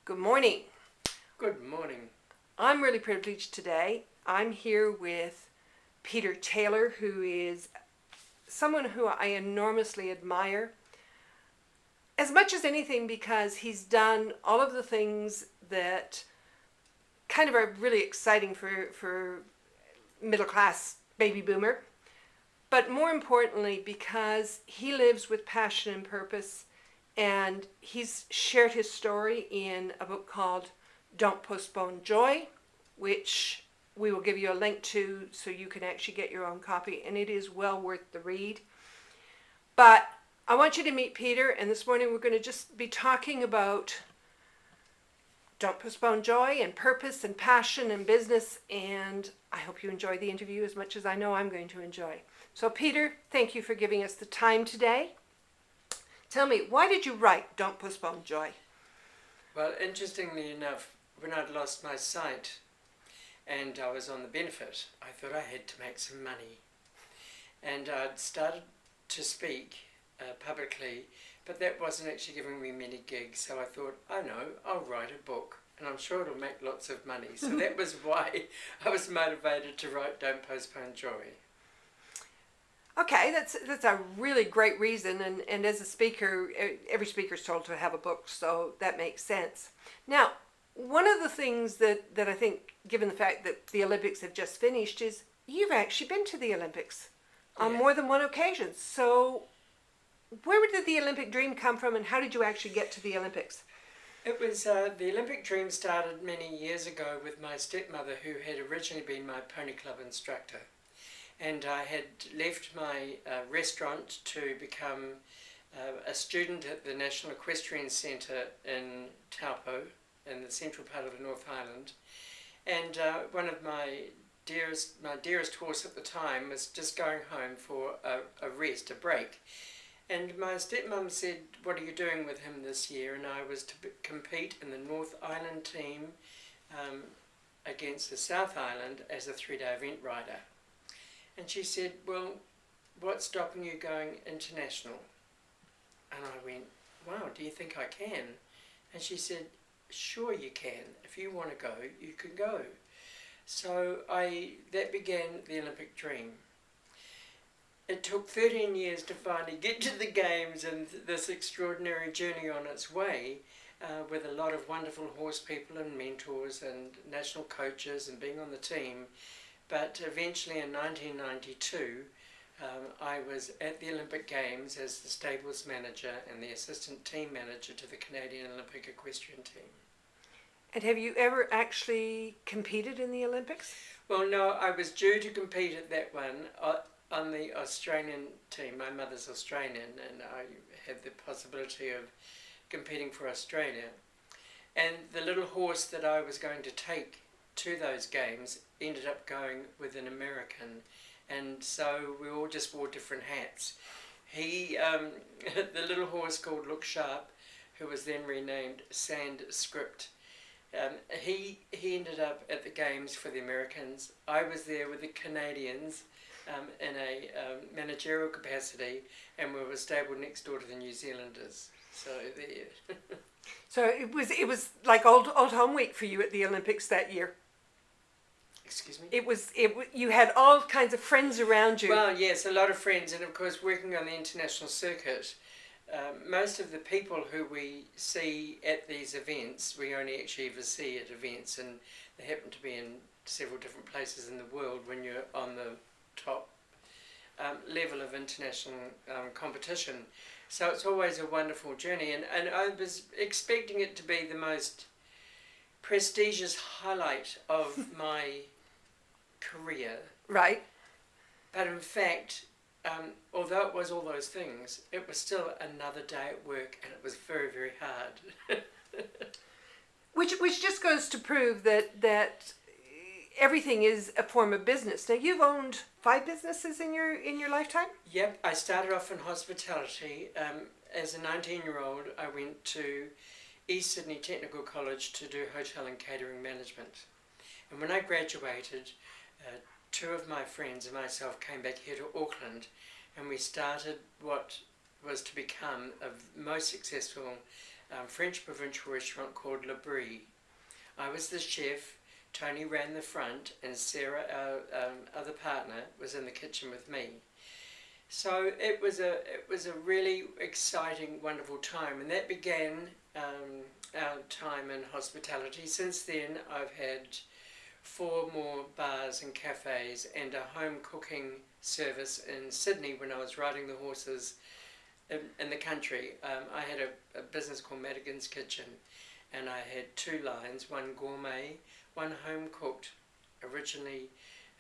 Good morning. Good morning. I'm really privileged today. I'm here with Peter Taylor, who is someone who I enormously admire, as much as anything because he's done all of the things that kind of are really exciting for middle class baby boomer, but more importantly because he lives with passion and purpose, and he's shared his story in a book called Don't Postpone Joy, which we will give you a link to so you can actually get your own copy, and it is well worth the read. But I want you to meet Peter, and this morning we're going to just be talking about Don't Postpone Joy and purpose and passion and business, and I hope you enjoy the interview as much as I know I'm going to enjoy. So Peter, thank you for giving us the time today. Tell me, why did you write Don't Postpone Joy? Well, interestingly enough, when I'd lost my sight and I was on the benefit, I thought I had to make some money. And I'd started to speak publicly, but that wasn't actually giving me many gigs. So I thought, I know, I'll write a book and I'm sure it'll make lots of money. So that was why I was motivated to write Don't Postpone Joy. Okay, that's a really great reason, and as a speaker, every speaker is told to have a book, so that makes sense. Now, one of the things that I think, given the fact that the Olympics have just finished, is you've actually been to the Olympics on more than one occasion. So where did the Olympic dream come from, and how did you actually get to the Olympics? It was, the Olympic dream started many years ago with my stepmother, who had originally been my pony club instructor. And I had left my restaurant to become a student at the National Equestrian Centre in Taupo, in the central part of the North Island. And one of my dearest horse at the time was just going home for a rest, a break. And my stepmum said, "What are you doing with him this year?" And I was to compete in the North Island team against the South Island as a 3-day event rider. And she said, "Well, what's stopping you going international?" And I went, "Wow, do you think I can?" And she said, "Sure you can. If you want to go, you can go." So that began the Olympic dream. It took 13 years to finally get to the Games, and this extraordinary journey on its way with a lot of wonderful horse people and mentors and national coaches and being on the team. But eventually in 1992, I was at the Olympic Games as the stables manager and the assistant team manager to the Canadian Olympic Equestrian team. And have you ever actually competed in the Olympics? Well, no, I was due to compete at that one on the Australian team. My mother's Australian, and I had the possibility of competing for Australia. And the little horse that I was going to take to those games ended up going with an American, and so we all just wore different hats. He, the little horse called Look Sharp, who was then renamed Sandscript, he ended up at the games for the Americans. I was there with the Canadians in a managerial capacity, and we were stabled next door to the New Zealanders. So there. So it was like old home week for you at the Olympics that year. Excuse me? You had all kinds of friends around you. Well, yes, a lot of friends, and of course working on the international circuit, most of the people who we see at these events, we only actually ever see at events, and they happen to be in several different places in the world when you're on the top level of international competition. So it's always a wonderful journey, and I was expecting it to be the most prestigious highlight of my career. Right. But in fact, although it was all those things, it was still another day at work, and it was very, very hard. Which just goes to prove that everything is a form of business. Now, you've owned 5 businesses in your lifetime? Yep, I started off in hospitality. As a 19-year-old, I went to East Sydney Technical College to do hotel and catering management. And when I graduated, 2 of my friends and myself came back here to Auckland, and we started what was to become a most successful French provincial restaurant called Le Brie. I was the chef, Tony ran the front, and Sarah, our other partner, was in the kitchen with me. So it was a really exciting, wonderful time, and that began our time in hospitality. Since then, I've had 4 more bars and cafes and a home cooking service in Sydney when I was riding the horses in the country. I had a business called Madigan's Kitchen, and I had 2 lines, one gourmet, one home cooked, originally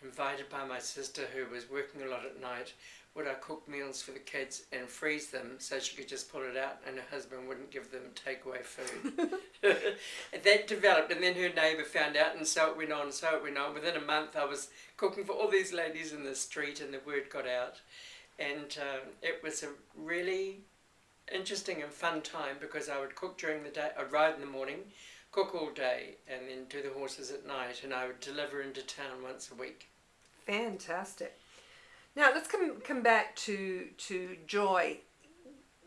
invited by my sister who was working a lot at night. Would I cook meals for the kids and freeze them so she could just pull it out and her husband wouldn't give them takeaway food. That developed, and then her neighbour found out, and so it went on, so it went on. Within a month I was cooking for all these ladies in the street, and the word got out. And it was a really interesting and fun time, because I would cook during the day, I'd ride in the morning, cook all day, and then do the horses at night, and I would deliver into town once a week. Fantastic. Now let's come back to joy.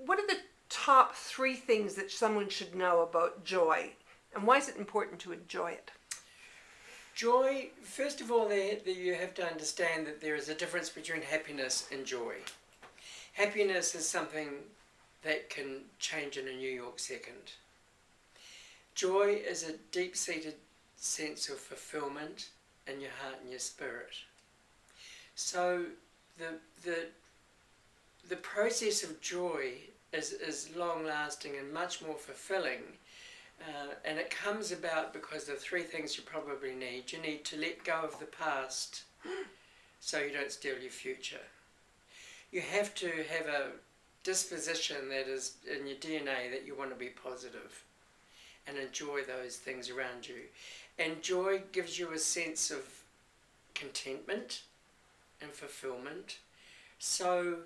What are the top 3 things that someone should know about joy, and why is it important to enjoy it? Joy, first of all, you have to understand that there is a difference between happiness and joy. Happiness is something that can change in a New York second. Joy is a deep-seated sense of fulfillment in your heart and your spirit. So the process of joy is long-lasting and much more fulfilling, and it comes about because of 3 things you probably need. You need to let go of the past so you don't steal your future. You have to have a disposition that is in your DNA that you want to be positive and enjoy those things around you. And joy gives you a sense of contentment and fulfillment. So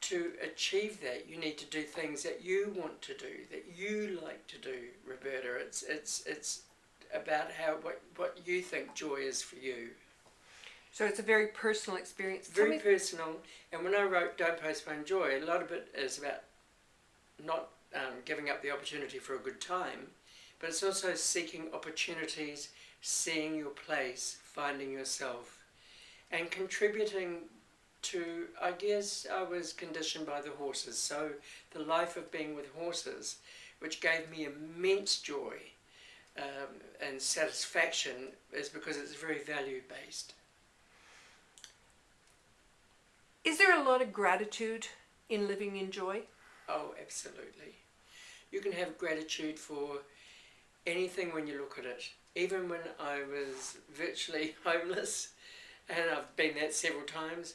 to achieve that, you need to do things that you want to do, that you like to do, Roberta. It's about what you think joy is for you. So it's a very personal experience. Very personal. And when I wrote Don't Postpone Joy, a lot of it is about not giving up the opportunity for a good time, but it's also seeking opportunities, seeing your place, finding yourself, and contributing to, I guess I was conditioned by the horses, so the life of being with horses, which gave me immense joy and satisfaction, is because it's very value-based. Is there a lot of gratitude in living in joy? Oh, absolutely. You can have gratitude for anything when you look at it. Even when I was virtually homeless, and I've been that several times,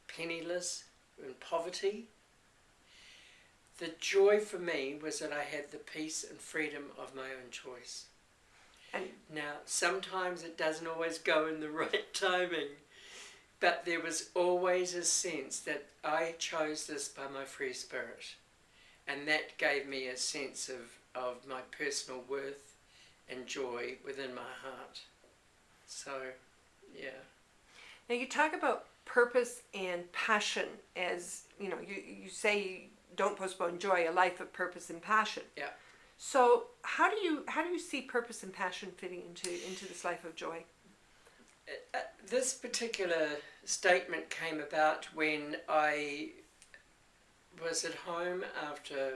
penniless, in poverty, the joy for me was that I had the peace and freedom of my own choice. And now, sometimes it doesn't always go in the right timing, but there was always a sense that I chose this by my free spirit, and that gave me a sense of my personal worth and joy within my heart. So, yeah. Now you talk about purpose and passion as, you know, you say don't postpone joy, a life of purpose and passion. Yeah. So how do you see purpose and passion fitting into this life of joy? This particular statement came about when I was at home after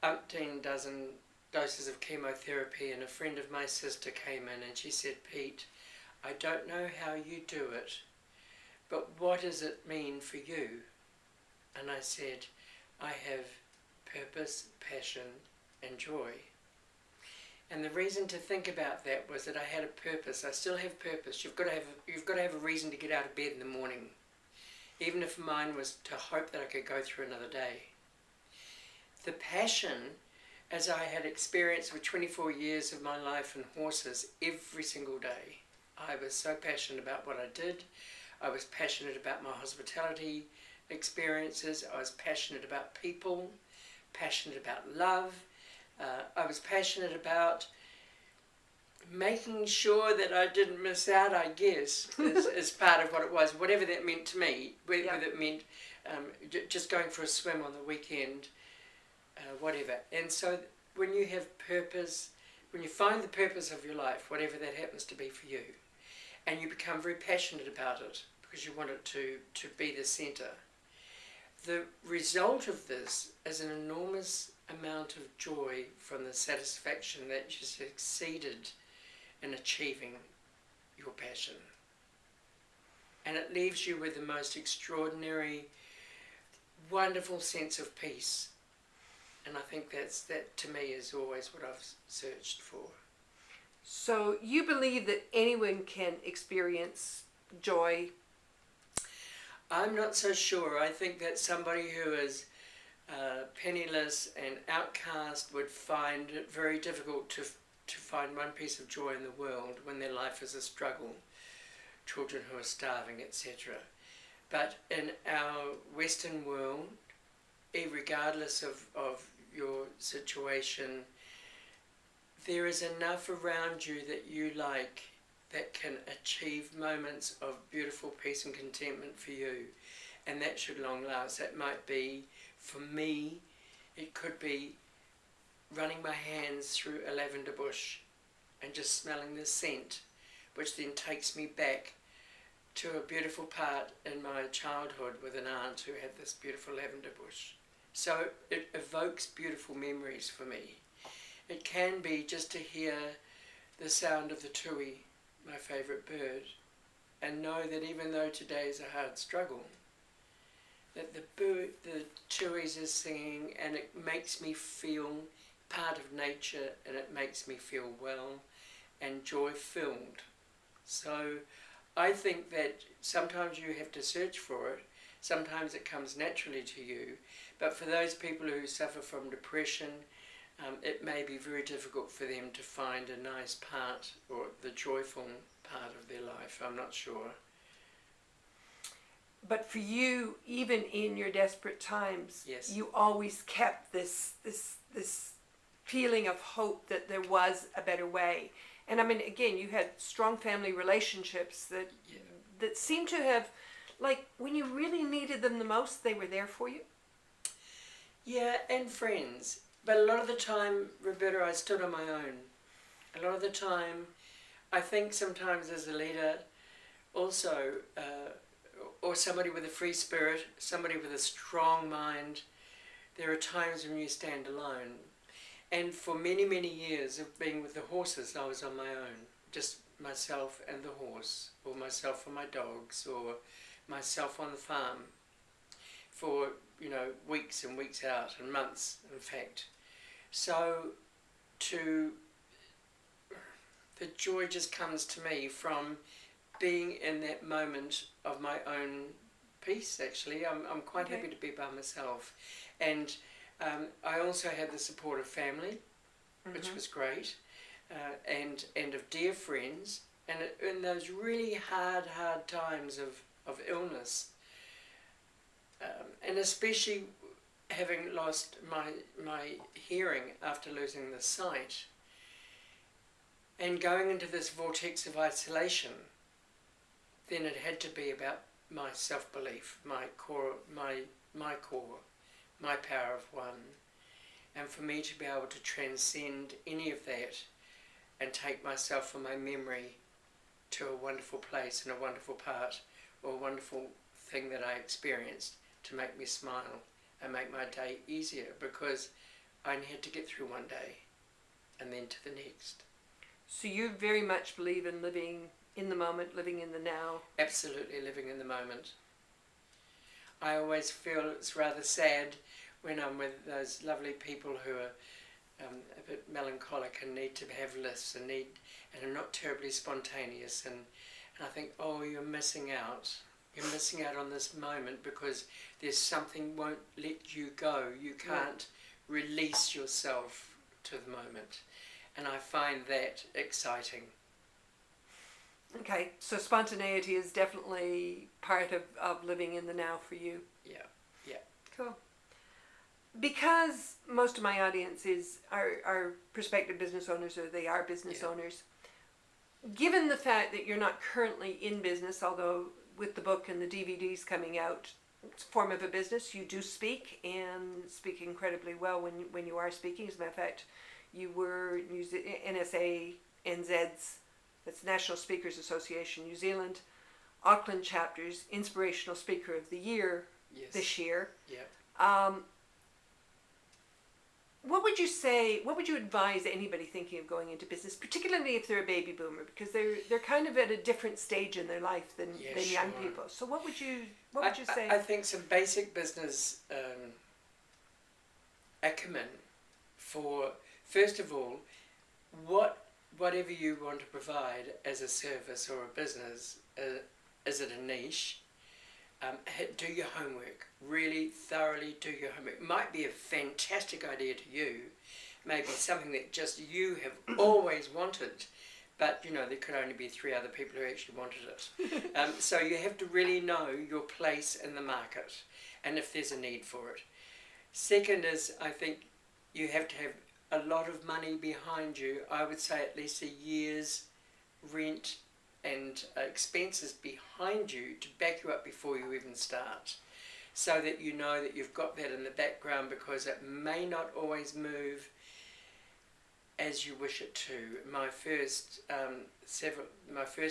umpteen dozen doses of chemotherapy, and a friend of my sister came in and she said, "Pete, I don't know how you do it, but what does it mean for you?" And I said, "I have purpose, passion and joy." And the reason to think about that was that I had a purpose. I still have purpose. You've got to have a reason to get out of bed in the morning, even if mine was to hope that I could go through another day. The passion, as I had experienced with 24 years of my life in horses, every single day, I was so passionate about what I did. I was passionate about my hospitality experiences. I was passionate about people, passionate about love. I was passionate about making sure that I didn't miss out, I guess, as part of what it was, whatever that meant to me, whether it meant just going for a swim on the weekend, whatever. And so when you have purpose, when you find the purpose of your life, whatever that happens to be for you, and you become very passionate about it because you want it to be the centre, the result of this is an enormous amount of joy from the satisfaction that you succeeded in achieving your passion. And it leaves you with the most extraordinary, wonderful sense of peace. And I think that to me is always what I've searched for. So you believe that anyone can experience joy? I'm not so sure. I think that somebody who is penniless and outcast would find it very difficult to find one piece of joy in the world when their life is a struggle. Children who are starving, etc. But in our Western world, regardless of your situation, there is enough around you that you like that can achieve moments of beautiful peace and contentment for you, and that should long last. That might be, for me, it could be running my hands through a lavender bush and just smelling the scent, which then takes me back to a beautiful part in my childhood with an aunt who had this beautiful lavender bush. So it evokes beautiful memories for me. It can be just to hear the sound of the tui, my favourite bird, and know that even though today is a hard struggle, that the tuis is singing, and it makes me feel part of nature, and it makes me feel well and joy-filled. So I think that sometimes you have to search for it, sometimes it comes naturally to you, but for those people who suffer from depression, it may be very difficult for them to find a nice part or the joyful part of their life. I'm not sure. But for you, even in your desperate times, yes, you always kept this feeling of hope that there was a better way. And I mean, again, you had strong family relationships that seem to have, like, when you really needed them the most, they were there for you. Yeah, and friends. But a lot of the time, Roberta, I stood on my own. A lot of the time, I think sometimes as a leader, also, or somebody with a free spirit, somebody with a strong mind, there are times when you stand alone. And for many, many years of being with the horses, I was on my own. Just myself and the horse, or myself and my dogs, or myself on the farm for, weeks and weeks out, and months, in fact. So the joy just comes to me from being in that moment of my own peace, actually. I'm quite happy to be by myself. And I also had the support of family, which was great, and of dear friends. And in those really hard times of illness, and especially having lost my hearing after losing the sight, and going into this vortex of isolation, then it had to be about my self-belief, my core, my power of one, and for me to be able to transcend any of that and take myself and my memory to a wonderful place and a wonderful part, or a wonderful thing that I experienced, to make me smile and make my day easier, because I had to get through one day and then to the next. So you very much believe in living in the moment, living in the now? Absolutely, living in the moment. I always feel it's rather sad when I'm with those lovely people who are a bit melancholic and need to have lists and are not terribly spontaneous, and I think, oh, you're missing out. You're missing out on this moment because there's something won't let you go. You can't release yourself to the moment. And I find that exciting. Okay, so spontaneity is definitely part of living in the now for you. Yeah. Cool. Because most of my audience are prospective business owners, or they are business owners, given the fact that you're not currently in business, although with the book and the DVDs coming out, form of a business. You do speak and speak incredibly well when you are speaking. As a matter of fact, you were NSA NZ's, that's National Speakers Association New Zealand, Auckland chapter's Inspirational Speaker of the Year this year. Yeah. What would you say, what would you advise anybody thinking of going into business, particularly if they're a baby boomer, because they're kind of at a different stage in their life than young people. So what would you say? I think some basic business acumen for, first of all, whatever you want to provide as a service or a business, is it a niche? Do your homework. Really thoroughly do your homework. It might be a fantastic idea to you, maybe something that just you have always wanted, but you know there could only be 3 other people who actually wanted it. So you have to really know your place in the market and if there's a need for it. Second is, I think you have to have a lot of money behind you. I would say at least a year's rent and expenses behind you to back you up before you even start, so that you know that you've got that in the background, because it may not always move as you wish it to. My first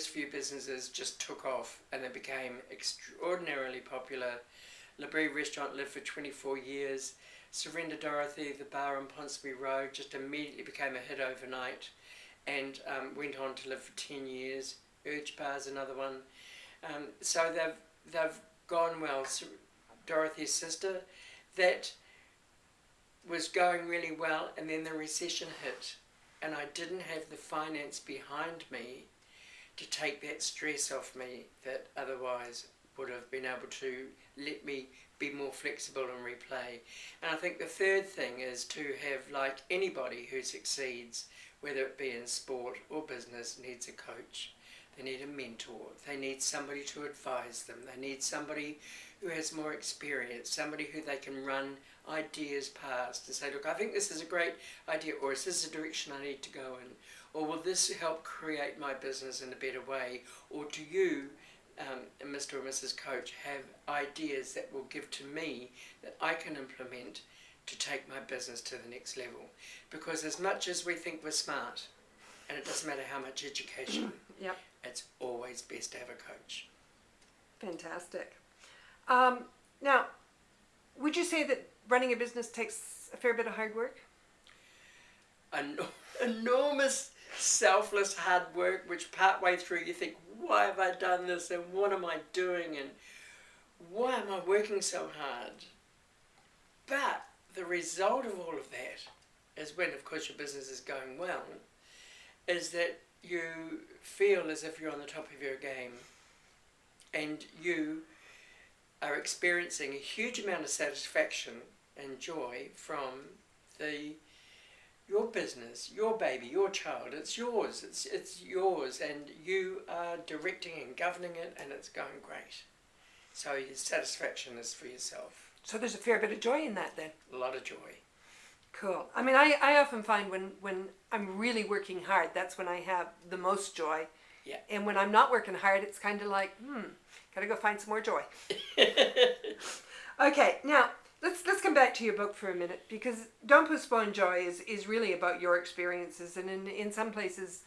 few businesses just took off and they became extraordinarily popular. La Brie restaurant lived for 24 years. Surrender Dorothy, the bar on Ponsonby Road, just immediately became a hit overnight, and went on to live for 10 years. Urge Bar's another one. So they've gone well. So Dorothy's sister, that was going really well, and then the recession hit, and I didn't have the finance behind me to take that stress off me that otherwise would have been able to let me be more flexible and replay. And I think the third thing is to have, like anybody who succeeds, whether it be in sport or business, needs a coach. They need a mentor. They need somebody to advise them. They need somebody who has more experience, somebody who they can run ideas past and say, look, I think this is a great idea, or is this a direction I need to go in? Or will this help create my business in a better way? Or do you, Mr. or Mrs. Coach, have ideas that will give to me that I can implement to take my business to the next level? Because as much as we think we're smart, and it doesn't matter how much education, Yep. It's always best to have a coach. Fantastic. Now, would you say that running a business takes a fair bit of hard work? Enormous, selfless hard work, which partway through you think, why have I done this, and what am I doing, and why am I working so hard? But the result of all of that is when, of course, your business is going well, is that you feel as if you're on the top of your game, and you are experiencing a huge amount of satisfaction and joy from your business, your baby, your child. It's yours. It's yours, and you are directing and governing it, and it's going great. So your satisfaction is for yourself. So there's a fair bit of joy in that then. A lot of joy. Cool. I mean, I often find when I'm really working hard, that's when I have the most joy. Yeah. And when I'm not working hard, it's kind of like, gotta go find some more joy. Okay, now let's come back to your book for a minute, because Don't Postpone Joy is really about your experiences, and in some places,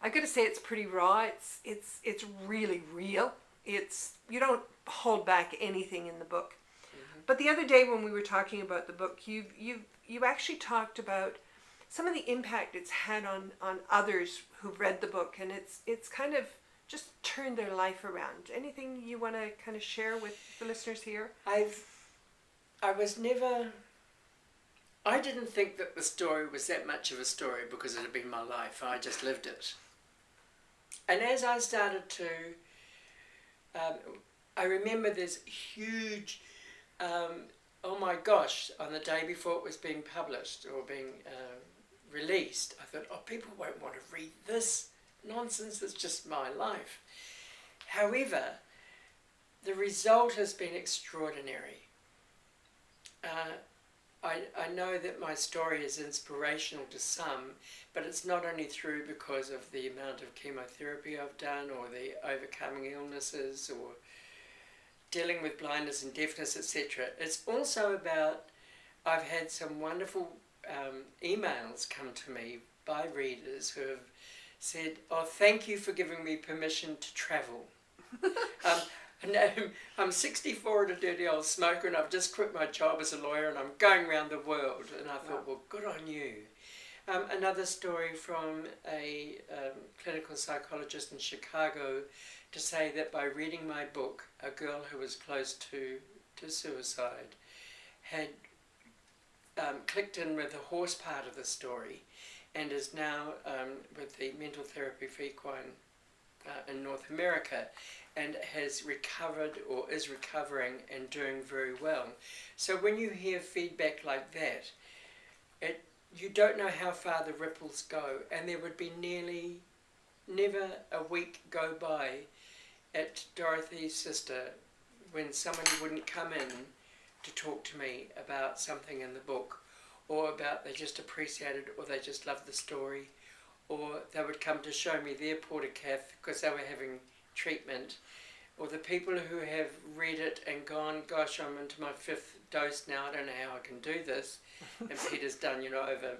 I've got to say it's pretty raw. It's really real. You don't hold back anything in the book. Mm-hmm. But the other day when we were talking about the book, you actually talked about some of the impact it's had on others who've read the book, and it's kind of just turned their life around. Anything you want to kind of share with the listeners here? I didn't think that the story was that much of a story because it had been my life. I just lived it. And as I started to, I remember this huge, oh my gosh, on the day before it was being published or being released, I thought, oh, people won't want to read this nonsense, it's just my life. However, the result has been extraordinary. I know that my story is inspirational to some, but it's not only through because of the amount of chemotherapy I've done, or the overcoming illnesses, or dealing with blindness and deafness, etc. It's also about, I've had some wonderful emails come to me by readers who have said, oh, thank you for giving me permission to travel. And I'm 64 and a dirty old smoker, and I've just quit my job as a lawyer and I'm going around the world. And I thought, well, good on you. Another story from a clinical psychologist in Chicago to say that by reading my book, a girl who was close to suicide had clicked in with the horse part of the story and is now with the mental therapy for equine in North America, and has recovered or is recovering and doing very well. So when you hear feedback like that, you don't know how far the ripples go, and there would be never a week go by at Dorothy's sister when somebody wouldn't come in to talk to me about something in the book, or about they just appreciated or they just loved the story, or they would come to show me their portacath because they were having treatment, or the people who have read it and gone, gosh, I'm into my 5th dose now, I don't know how I can do this, and Peter's done, over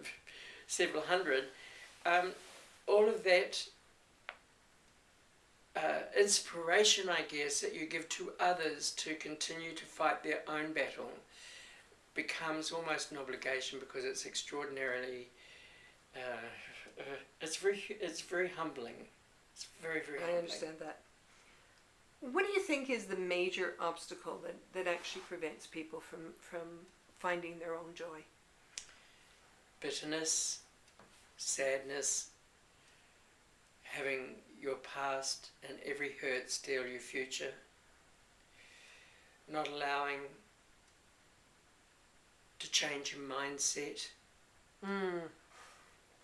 several hundred. All of that inspiration, I guess, that you give to others to continue to fight their own battle becomes almost an obligation, because it's extraordinarily, it's very humbling. It's very, very humbling. I understand that. What do you think is the major obstacle that actually prevents people from finding their own joy? Bitterness, sadness, having your past and every hurt steal your future, not allowing to change your mindset.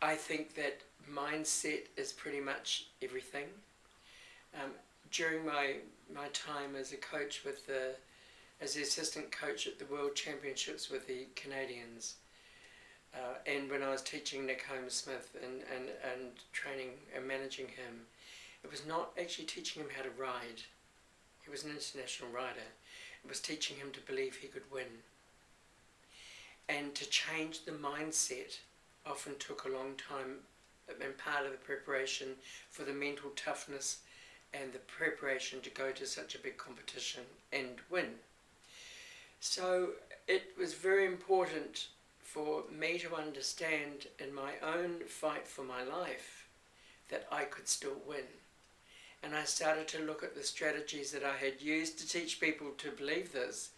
I think that mindset is pretty much everything. During my time as a coach as the assistant coach at the World Championships with the Canadians, and when I was teaching Nick Holmes-Smith and training and managing him, it was not actually teaching him how to ride. He was an international rider. It was teaching him to believe he could win. And to change the mindset often took a long time, and part of the preparation for the mental toughness and the preparation to go to such a big competition and win. So it was very important for me to understand in my own fight for my life that I could still win. And I started to look at the strategies that I had used to teach people to believe this,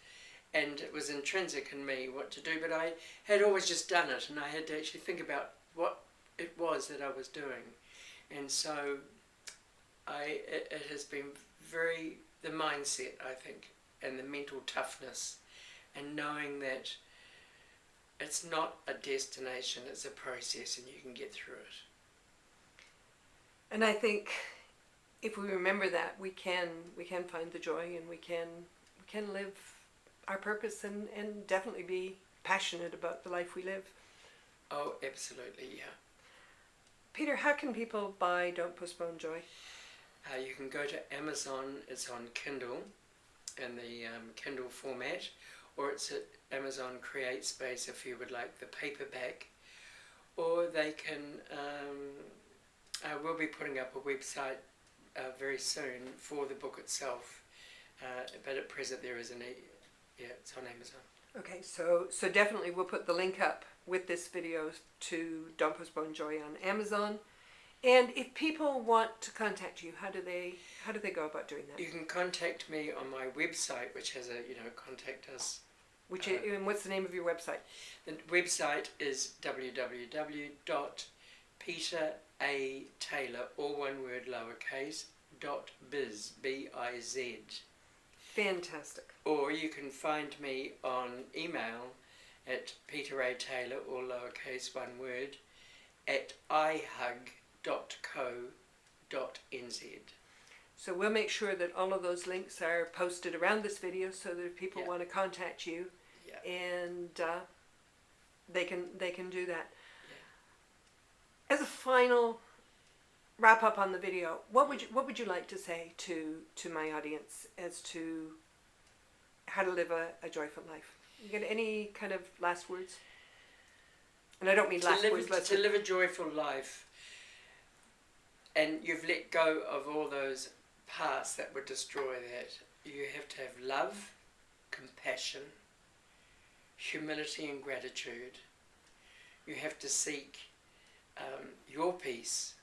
and it was intrinsic in me what to do, but I had always just done it, and I had to actually think about what it was that I was doing. And so it has been the mindset, I think, and the mental toughness, and knowing that it's not a destination, it's a process, and you can get through it. And I think if we remember that, we can find the joy, and we can live our purpose and definitely be passionate about the life we live. Oh, absolutely, yeah. Peter, how can people buy Don't Postpone Joy? You can go to Amazon. It's on Kindle in the Kindle format, or it's at Amazon CreateSpace if you would like the paperback, or they can we'll be putting up a website very soon for the book itself, but at present there isn't it's on Amazon. Okay, so definitely we'll put the link up with this video to Don't Postpone Joy on Amazon. And if people want to contact you, how do they go about doing that? You can contact me on my website, which has a contact us. And what's the name of your website? The website is www.peterataylor, all one word lowercase, .biz, B-I-Z. Fantastic. Or you can find me on email at peterataylor, all lowercase, one word, at ihug.co.nz. So we'll make sure that all of those links are posted around this video, so that if people want to contact you, and they can do that. As a final wrap up on the video, what would you like to say to my audience as to how to live a joyful life. You got any kind of last words? And I don't mean last words. To live a joyful life, and you've let go of all those parts that would destroy that. You have to have love, compassion, humility and gratitude. You have to seek your peace,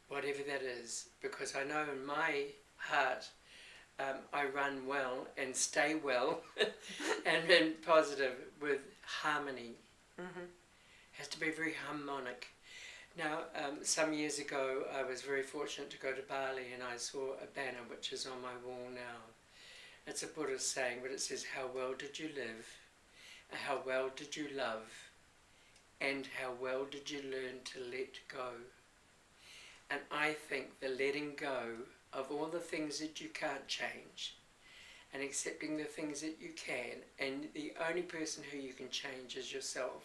whatever that is, because I know in my heart I run well and stay well and been positive with harmony. Mm-hmm. Has to be very harmonic. Now, some years ago I was very fortunate to go to Bali, and I saw a banner which is on my wall now. It's a Buddhist saying, but it says, how well did you live, how well did you love, and how well did you learn to let go? And I think the letting go of all the things that you can't change and accepting the things that you can, and the only person who you can change is yourself.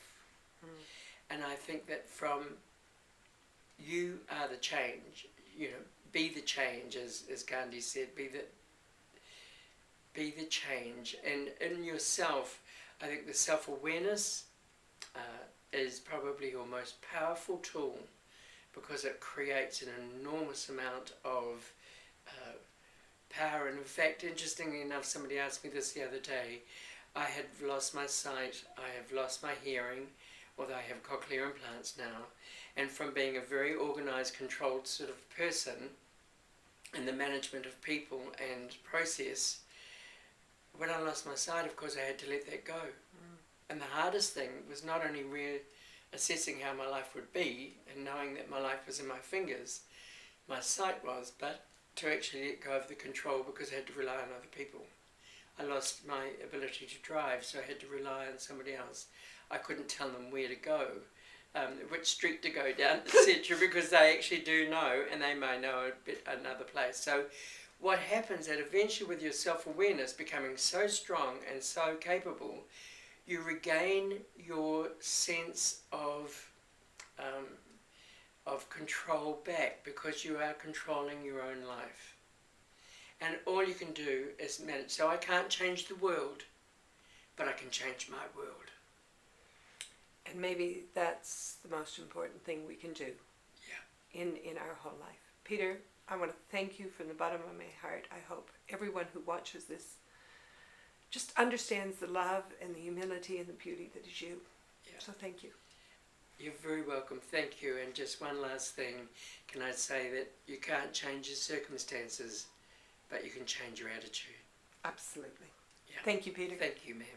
Mm. And I think that from you are the change, you know, be the change, as Gandhi said, be the change. And in yourself, I think the self-awareness is probably your most powerful tool, because it creates an enormous amount of power. And in fact, interestingly enough, somebody asked me this the other day. I had lost my sight, I have lost my hearing, although I have cochlear implants now, and from being a very organised, controlled sort of person in the management of people and process, when I lost my sight, of course, I had to let that go. Mm. And the hardest thing was not only assessing how my life would be and knowing that my life was in my fingers, my sight was, but to actually let go of the control, because I had to rely on other people. I lost my ability to drive, so I had to rely on somebody else. I couldn't tell them where to go, which street to go down, etc., because they actually do know, and they may know another place. So what happens is that eventually, with your self-awareness becoming so strong and so capable, you regain your sense of control back, because you are controlling your own life. And all you can do is manage. So I can't change the world, but I can change my world. And maybe that's the most important thing we can do. Yeah. In our whole life. Peter, I want to thank you from the bottom of my heart. I hope everyone who watches this just understands the love and the humility and the beauty that is you. Yeah. So thank you. You're very welcome. Thank you. And just one last thing. Can I say that you can't change your circumstances, but you can change your attitude. Absolutely. Yeah. Thank you, Peter. Thank you, ma'am.